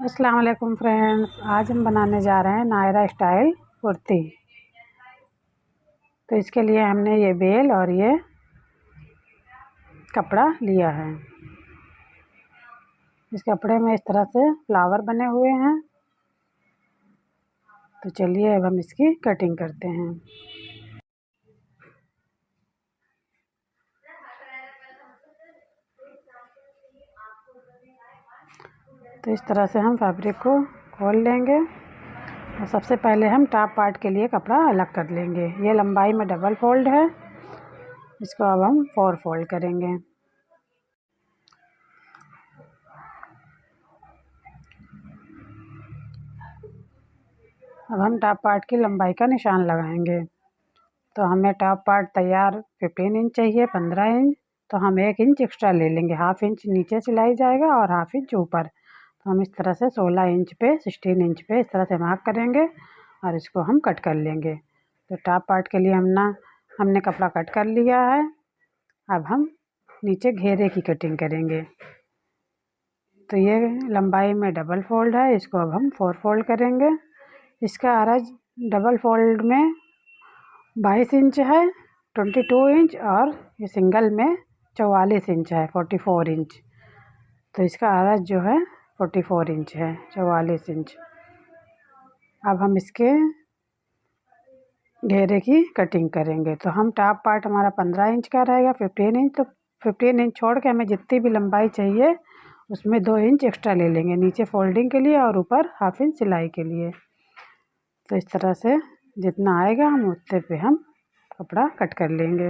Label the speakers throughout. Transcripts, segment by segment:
Speaker 1: अस्सलाम वालेकुम फ्रेंड्स, आज हम बनाने जा रहे हैं नायरा स्टाइल कुर्ती। तो इसके लिए हमने ये बेल और ये कपड़ा लिया है। इस कपड़े में इस तरह से फ्लावर बने हुए हैं। तो चलिए अब हम इसकी कटिंग करते हैं। तो इस तरह से हम फैब्रिक को खोल लेंगे और सबसे पहले हम टॉप पार्ट के लिए कपड़ा अलग कर लेंगे। ये लंबाई में डबल फोल्ड है, इसको अब हम 4 फोल्ड करेंगे। अब हम टॉप पार्ट की लंबाई का निशान लगाएंगे। तो हमें टॉप पार्ट तैयार 15 इंच चाहिए, 15 इंच। तो हम 1 इंच एक्स्ट्रा ले लेंगे। हाफ इंच नीचे सिलाई जाएगा और हाफ इंच ऊपर। तो हम इस तरह से 16 इंच पे 16 इंच पे इस तरह से मार्क करेंगे और इसको हम कट कर लेंगे। तो टॉप पार्ट के लिए हमने कपड़ा कट कर लिया है। अब हम नीचे घेरे की कटिंग करेंगे। तो ये लंबाई में डबल फोल्ड है, इसको अब हम 4 फोल्ड करेंगे। इसका अर्ज डबल फोल्ड में 22 इंच है, 22 इंच, और ये सिंगल में 44 इंच है, 44 इंच। तो इसका अर्ज जो है 44 इंच है, 44 इंच। अब हम इसके घेरे की कटिंग करेंगे। तो हम टॉप पार्ट हमारा 15 इंच का रहेगा, 15 इंच। तो 15 इंच छोड़ के हमें जितनी भी लंबाई चाहिए उसमें 2 इंच एक्स्ट्रा ले लेंगे, नीचे फोल्डिंग के लिए और ऊपर हाफ इंच सिलाई के लिए। तो इस तरह से जितना आएगा हम उतने पे हम कपड़ा कट कर लेंगे।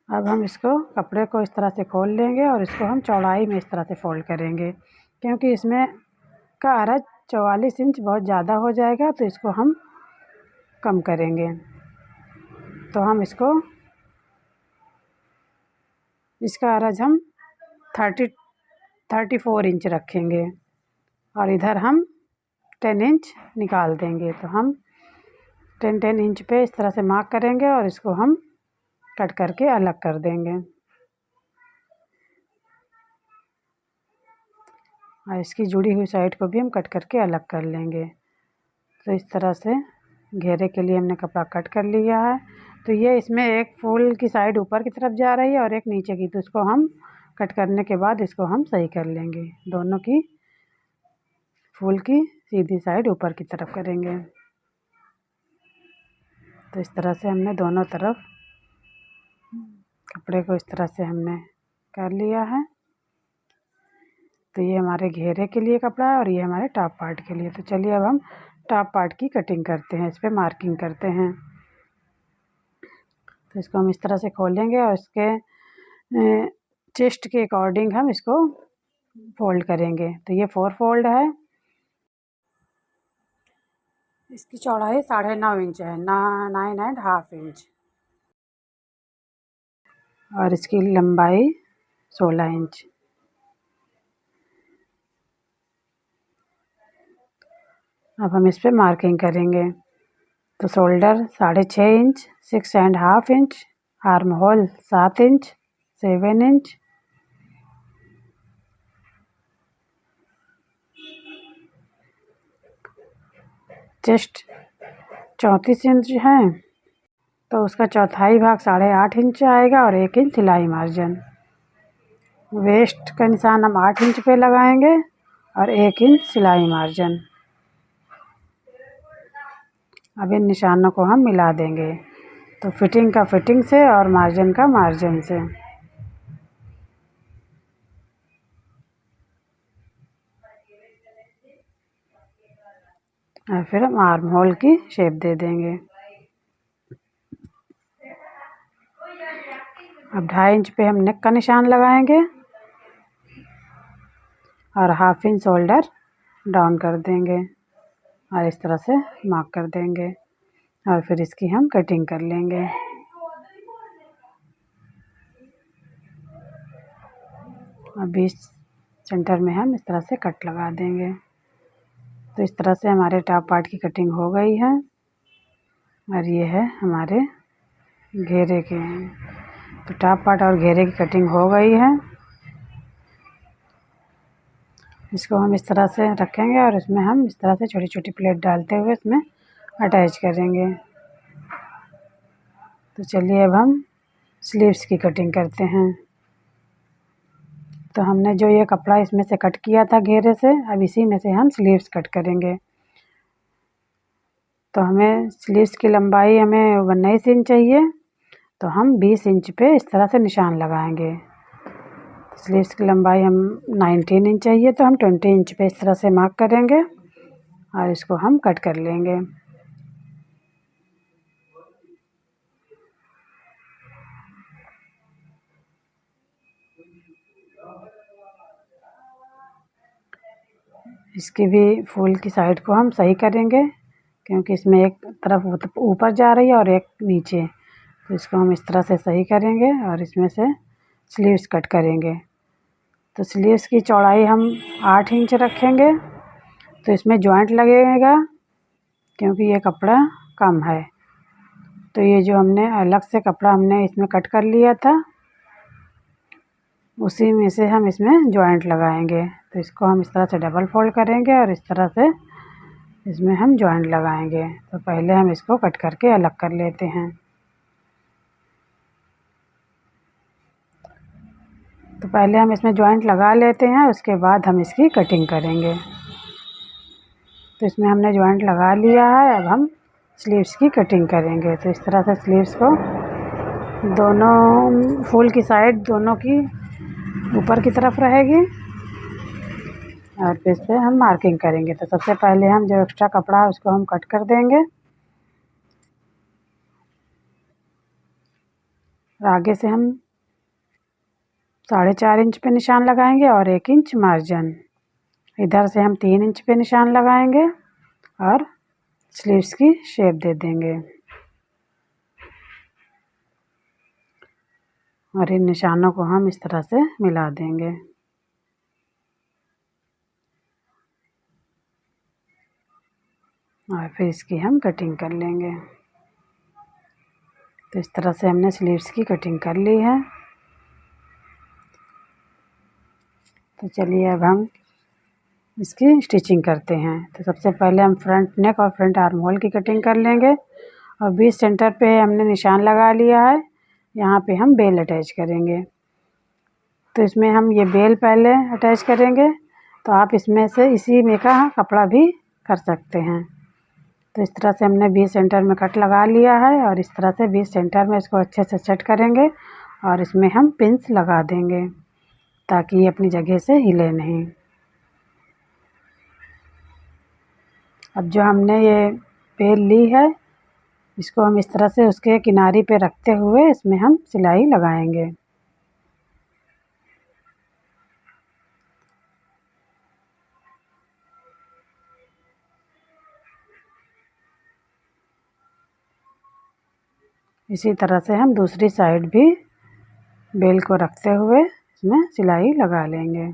Speaker 1: अब हम इसको कपड़े को इस तरह से खोल लेंगे और इसको हम चौड़ाई में इस तरह से फोल्ड करेंगे, क्योंकि इसमें का अर्ज 44 इंच बहुत ज़्यादा हो जाएगा, तो इसको हम कम करेंगे। तो हम इसका अर्ज हम 34 इंच रखेंगे और इधर हम 10 इंच निकाल देंगे। तो हम 10 इंच पे इस तरह से मार्क करेंगे और इसको हम कट करके अलग कर देंगे। और इसकी जुड़ी हुई साइड को भी हम कट करके अलग कर लेंगे। तो इस तरह से घेरे के लिए हमने कपड़ा कट कर लिया है। तो ये इसमें एक फूल की साइड ऊपर की तरफ जा रही है और एक नीचे की, तो इसको हम कट करने के बाद इसको हम सही कर लेंगे। दोनों की फूल की सीधी साइड ऊपर की तरफ करेंगे। तो इस तरह से हमने दोनों तरफ कपड़े को इस तरह से हमने कर लिया है। तो ये हमारे घेरे के लिए कपड़ा है और ये हमारे टॉप पार्ट के लिए। तो चलिए अब हम टॉप पार्ट की कटिंग करते हैं, इस पर मार्किंग करते हैं। तो इसको हम इस तरह से खोलेंगे और इसके चेस्ट के अकॉर्डिंग हम इसको फोल्ड करेंगे। तो ये 4 फोल्ड है। इसकी चौड़ाई 9.5 इंच है, 9.5 इंच, और इसकी लंबाई 16 इंच। अब हम इस पर मार्किंग करेंगे। तो shoulder 6.5 inch, 6.5 inch, arm hole 7 inch, 7 inch, chest 34 inch है, तो उसका चौथाई भाग 8.5 इंच आएगा और 1 इंच सिलाई मार्जिन। वेस्ट का निशान हम 8 इंच पे लगाएंगे और 1 इंच सिलाई मार्जिन। अब इन निशानों को हम मिला देंगे। तो फिटिंग का फिटिंग से और मार्जिन का मार्जिन से। और फिर हम आर्म होल की शेप दे देंगे। अब 2.5 इंच पे हम नेक का निशान लगाएंगे और हाफ इंच शोल्डर डाउन कर देंगे और इस तरह से मार्क कर देंगे और फिर इसकी हम कटिंग कर लेंगे। और बीच सेंटर में हम इस तरह से कट लगा देंगे। तो इस तरह से हमारे टॉप पार्ट की कटिंग हो गई है और ये है हमारे घेरे के। तो टॉप पार्ट और घेरे की कटिंग हो गई है। इसको हम इस तरह से रखेंगे और इसमें हम इस तरह से छोटी छोटी प्लेट डालते हुए इसमें अटैच करेंगे। तो चलिए अब हम स्लीव्स की कटिंग करते हैं। तो हमने जो ये कपड़ा इसमें से कट किया था घेरे से, अब इसी में से हम स्लीव्स कट करेंगे। तो हमें स्लीव्स की लंबाई हमें 19 इंच चाहिए, तो हम 20 इंच पे इस तरह से निशान लगाएंगे। स्लीव्स की लंबाई हम 19 इंच चाहिए, तो हम 20 इंच पे इस तरह से मार्क करेंगे और इसको हम कट कर लेंगे। इसकी भी फूल की साइड को हम सही करेंगे, क्योंकि इसमें एक तरफ ऊपर जा रही है और एक नीचे, तो इसको हम इस तरह से सही करेंगे और इसमें से स्लीव्स कट करेंगे। तो स्लीव्स की चौड़ाई हम 8 इंच रखेंगे। तो इसमें जॉइंट लगेगा क्योंकि ये कपड़ा कम है। तो ये जो हमने अलग से कपड़ा हमने इसमें कट कर लिया था, उसी में से हम इसमें जॉइंट लगाएंगे। तो इसको हम इस तरह से डबल फोल्ड करेंगे और इस तरह से इसमें हम जॉइंट लगाएंगे। तो पहले हम इसको कट करके अलग कर लेते हैं। तो पहले हम इसमें जॉइंट लगा लेते हैं, उसके बाद हम इसकी कटिंग करेंगे। तो इसमें हमने जॉइंट लगा लिया है, अब हम स्लीव्स की कटिंग करेंगे। तो इस तरह से स्लीव्स को दोनों फूल की साइड दोनों की ऊपर की तरफ रहेगी और फिर से हम मार्किंग करेंगे। तो सबसे पहले हम जो एक्स्ट्रा कपड़ा है उसको हम कट कर देंगे और आगे से हम 4.5 इंच पे निशान लगाएंगे और 1 इंच मार्जिन। इधर से हम 3 इंच पे निशान लगाएंगे और स्लीव्स की शेप दे देंगे और इन निशानों को हम इस तरह से मिला देंगे। और फिर इसकी हम कटिंग कर लेंगे। तो इस तरह से हमने स्लीव्स की कटिंग कर ली है। तो चलिए अब हम इसकी स्टिचिंग करते हैं। तो सबसे पहले हम फ्रंट नेक और फ्रंट आर्म होल की कटिंग कर लेंगे और बीच सेंटर पे हमने निशान लगा लिया है, यहाँ पे हम बेल अटैच करेंगे। तो इसमें हम ये बेल पहले अटैच करेंगे। तो आप इसमें से इसी में का कपड़ा भी कर सकते हैं। तो इस तरह से हमने बीच सेंटर में कट लगा लिया है और इस तरह से बीच सेंटर में इसको अच्छे से सेट करेंगे और इसमें हम पिन्स लगा देंगे ताकि ये अपनी जगह से हिले नहीं। अब जो हमने ये बेल ली है, इसको हम इस तरह से उसके किनारे पे रखते हुए इसमें हम सिलाई लगाएंगे। इसी तरह से हम दूसरी साइड भी बेल को रखते हुए इसमें सिलाई लगा लेंगे।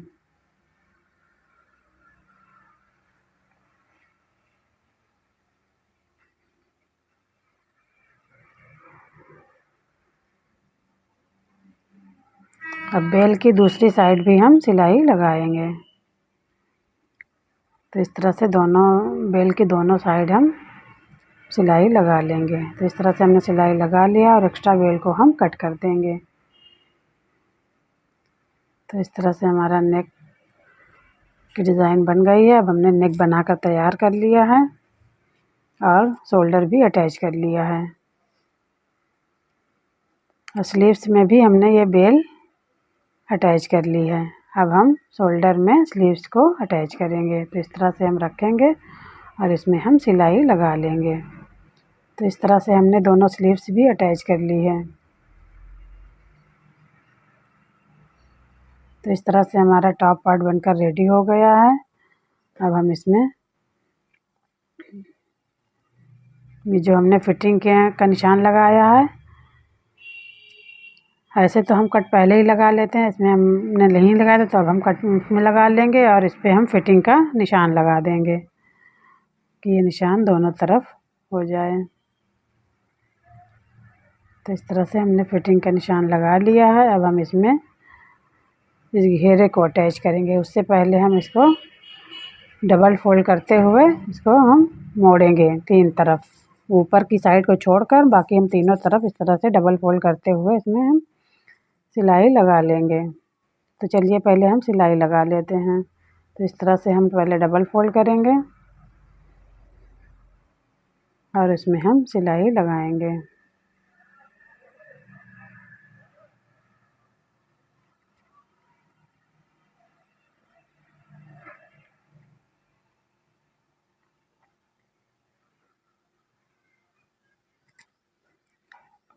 Speaker 1: अब बेल की दूसरी साइड भी हम सिलाई लगाएंगे। तो इस तरह से दोनों बेल की दोनों साइड हम सिलाई लगा लेंगे। तो इस तरह से हमने सिलाई लगा लिया और एक्स्ट्रा बेल को हम कट कर देंगे। तो इस तरह से हमारा नेक की डिज़ाइन बन गई है। अब हमने नेक बनाकर तैयार कर लिया है और शोल्डर भी अटैच कर लिया है और स्लीव्स में भी हमने ये बेल अटैच कर ली है। अब हम शोल्डर में स्लीव्स को अटैच करेंगे। तो इस तरह से हम रखेंगे और इसमें हम सिलाई लगा लेंगे। तो इस तरह से हमने दोनों स्लीव्स भी अटैच कर ली है। तो इस तरह से हमारा टॉप पार्ट बनकर रेडी हो गया है। अब हम इसमें ये जो हमने फिटिंग का निशान लगाया है, ऐसे तो हम कट पहले ही लगा लेते हैं, इसमें हमने नहीं लगाया था तो अब हम कट में लगा लेंगे और इस पर हम फिटिंग का निशान लगा देंगे कि ये निशान दोनों तरफ हो जाए। तो इस तरह से हमने फिटिंग का निशान लगा लिया है। अब हम इसमें इस घेरे को अटैच करेंगे। उससे पहले हम इसको डबल फोल्ड करते हुए इसको हम मोड़ेंगे 3 तरफ। ऊपर की साइड को छोड़कर बाकी हम तीनों तरफ इस तरह से डबल फोल्ड करते हुए इसमें हम सिलाई लगा लेंगे। तो चलिए पहले हम सिलाई लगा लेते हैं। तो इस तरह से हम पहले डबल फोल्ड करेंगे और इसमें हम सिलाई लगाएंगे।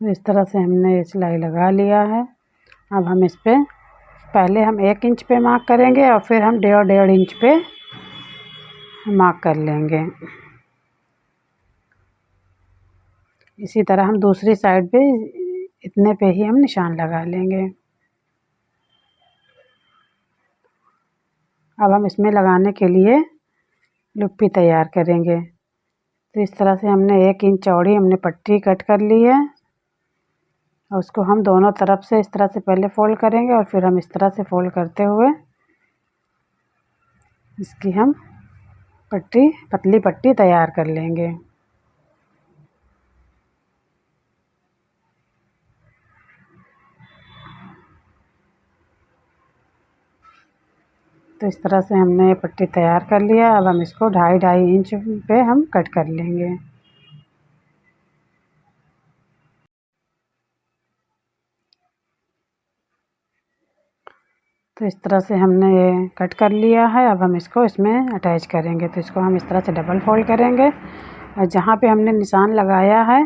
Speaker 1: तो इस तरह से हमने ये सिलाई लगा लिया है। अब हम इस पे पहले हम 1 इंच पे मार्क करेंगे और फिर हम 1.5 इंच पे मार्क कर लेंगे। इसी तरह हम दूसरी साइड पे इतने पे ही हम निशान लगा लेंगे। अब हम इसमें लगाने के लिए लुप्पी तैयार करेंगे। तो इस तरह से हमने 1 इंच चौड़ी हमने पट्टी कट कर ली है और उसको हम दोनों तरफ से इस तरह से पहले फोल्ड करेंगे और फिर हम इस तरह से फोल्ड करते हुए इसकी हम पतली पट्टी तैयार कर लेंगे। तो इस तरह से हमने ये पट्टी तैयार कर लिया। अब हम इसको 2.5 इंच पे हम कट कर लेंगे। तो इस तरह से हमने ये कट कर लिया है। अब हम इसको इसमें अटैच करेंगे। तो इसको हम इस तरह से डबल फोल्ड करेंगे और जहाँ पे हमने निशान लगाया है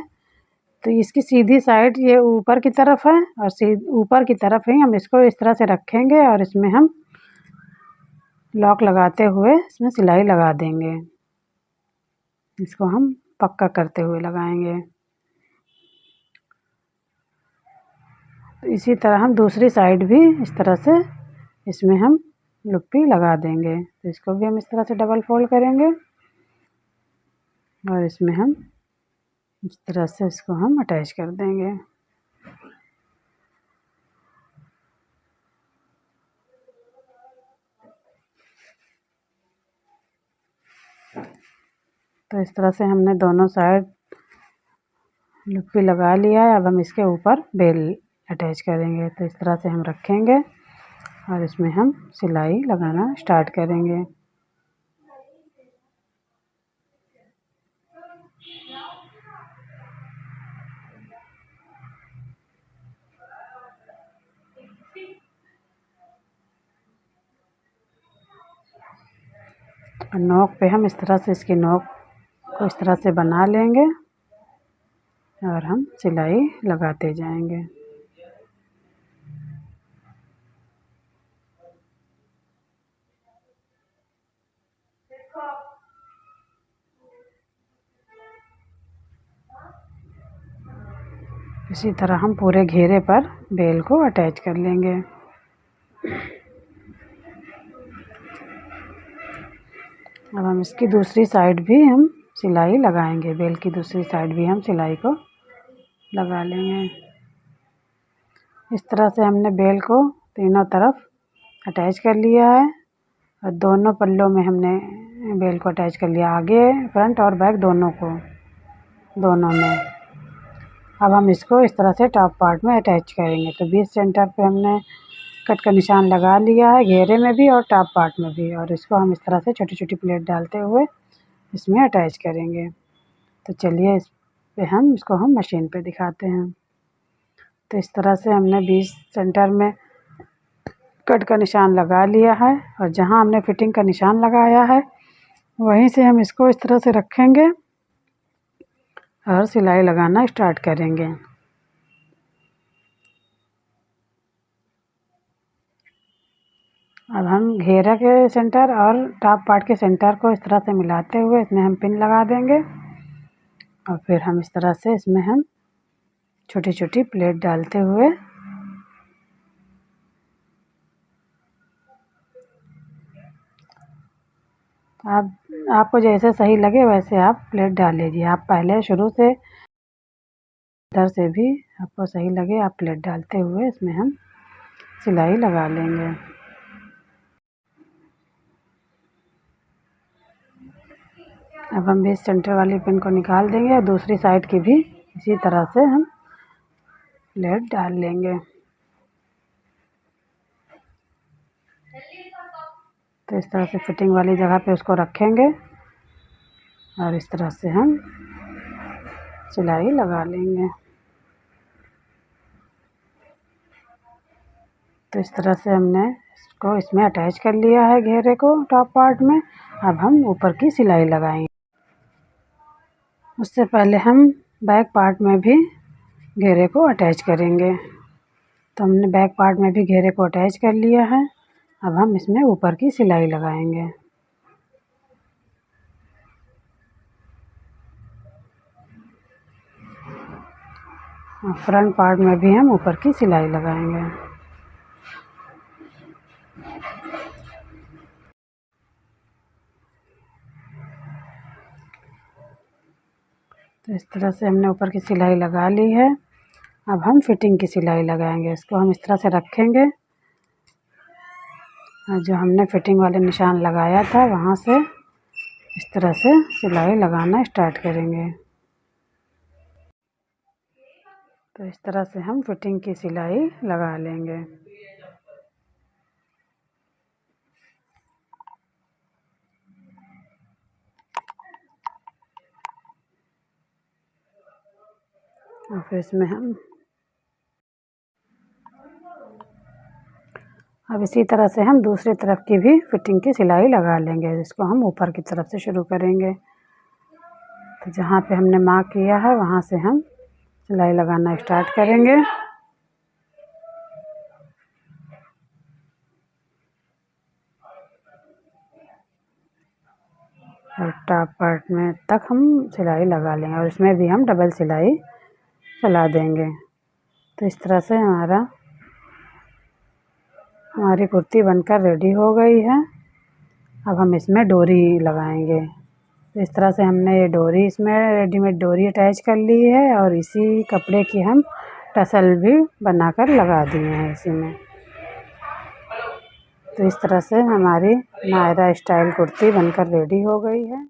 Speaker 1: तो इसकी सीधी साइड ये ऊपर की तरफ है और ऊपर की तरफ ही हम इसको इस तरह से रखेंगे और इसमें हम लॉक लगाते हुए इसमें सिलाई लगा देंगे। इसको हम पक्का करते हुए लगाएंगे। तो इसी तरह हम दूसरी साइड भी इस तरह से इसमें हम लुप्पी लगा देंगे। तो इसको भी हम इस तरह से डबल फोल्ड करेंगे और इसमें हम इस तरह से इसको हम अटैच कर देंगे। तो इस तरह से हमने दोनों साइड लुप्पी लगा लिया है। अब हम इसके ऊपर बेल अटैच करेंगे। तो इस तरह से हम रखेंगे और इसमें हम सिलाई लगाना स्टार्ट करेंगे। और नोक पे हम इस तरह से इसकी नोक को इस तरह से बना लेंगे और हम सिलाई लगाते जाएंगे। इसी तरह हम पूरे घेरे पर बेल को अटैच कर लेंगे। अब हम इसकी दूसरी साइड भी हम सिलाई लगाएंगे। बेल की दूसरी साइड भी हम सिलाई को लगा लेंगे। इस तरह से हमने बेल को तीनों तरफ अटैच कर लिया है और दोनों पल्लों में हमने बेल को अटैच कर लिया, आगे फ्रंट और बैक दोनों में। अब हम इसको इस तरह से टॉप पार्ट में अटैच करेंगे। तो बीच सेंटर पे हमने कट का निशान लगा लिया है, घेरे में भी और टॉप पार्ट में भी, और इसको हम इस तरह से छोटी छोटी प्लेट डालते हुए इसमें अटैच करेंगे। तो चलिए इस पे हम इसको हम मशीन पे दिखाते हैं। तो इस तरह से हमने बीच सेंटर में कट का निशान लगा लिया है और जहाँ हमने फिटिंग का निशान लगाया है वहीं से हम इसको इस तरह से रखेंगे और सिलाई लगाना स्टार्ट करेंगे। अब हम घेरा के सेंटर और टॉप पार्ट के सेंटर को इस तरह से मिलाते हुए इसमें हम पिन लगा देंगे और फिर हम इस तरह से इसमें हम छोटी छोटी प्लेट डालते हुए आपको जैसे सही लगे वैसे आप प्लेट डाल लीजिए। आप पहले शुरू से इधर से भी आपको सही लगे आप प्लेट डालते हुए इसमें हम सिलाई लगा लेंगे। अब हम इस सेंटर वाली पिन को निकाल देंगे और दूसरी साइड की भी इसी तरह से हम प्लेट डाल लेंगे। तो इस तरह से फिटिंग वाली जगह पे उसको रखेंगे और इस तरह से हम सिलाई लगा लेंगे। तो इस तरह से हमने इसको इसमें अटैच कर लिया है घेरे को टॉप पार्ट में। अब हम ऊपर की सिलाई लगाएंगे। उससे पहले हम बैक पार्ट में भी घेरे को अटैच करेंगे। तो हमने बैक पार्ट में भी घेरे को अटैच कर लिया है। अब हम इसमें ऊपर की सिलाई लगाएंगे। और फ्रंट पार्ट में भी हम ऊपर की सिलाई लगाएंगे। तो इस तरह से हमने ऊपर की सिलाई लगा ली है। अब हम फिटिंग की सिलाई लगाएंगे। इसको हम इस तरह से रखेंगे और जो हमने फिटिंग वाले निशान लगाया था वहाँ से इस तरह से सिलाई लगाना स्टार्ट करेंगे। तो इस तरह से हम फिटिंग की सिलाई लगा लेंगे। और फिर इसमें हम अब इसी तरह से हम दूसरी तरफ की भी फिटिंग की सिलाई लगा लेंगे, जिसको हम ऊपर की तरफ से शुरू करेंगे। तो जहाँ पे हमने मार्क किया है वहाँ से हम सिलाई लगाना स्टार्ट करेंगे। और टॉप पार्ट में तक हम सिलाई लगा लेंगे और इसमें भी हम डबल सिलाई चला देंगे। तो इस तरह से हमारी कुर्ती बनकर रेडी हो गई है। अब हम इसमें डोरी लगाएंगे। तो इस तरह से हमने ये डोरी इसमें रेडीमेड डोरी अटैच कर ली है और इसी कपड़े की हम टसल भी बनाकर लगा दिए हैं इसी में। तो इस तरह से हमारी नायरा स्टाइल कुर्ती बनकर रेडी हो गई है।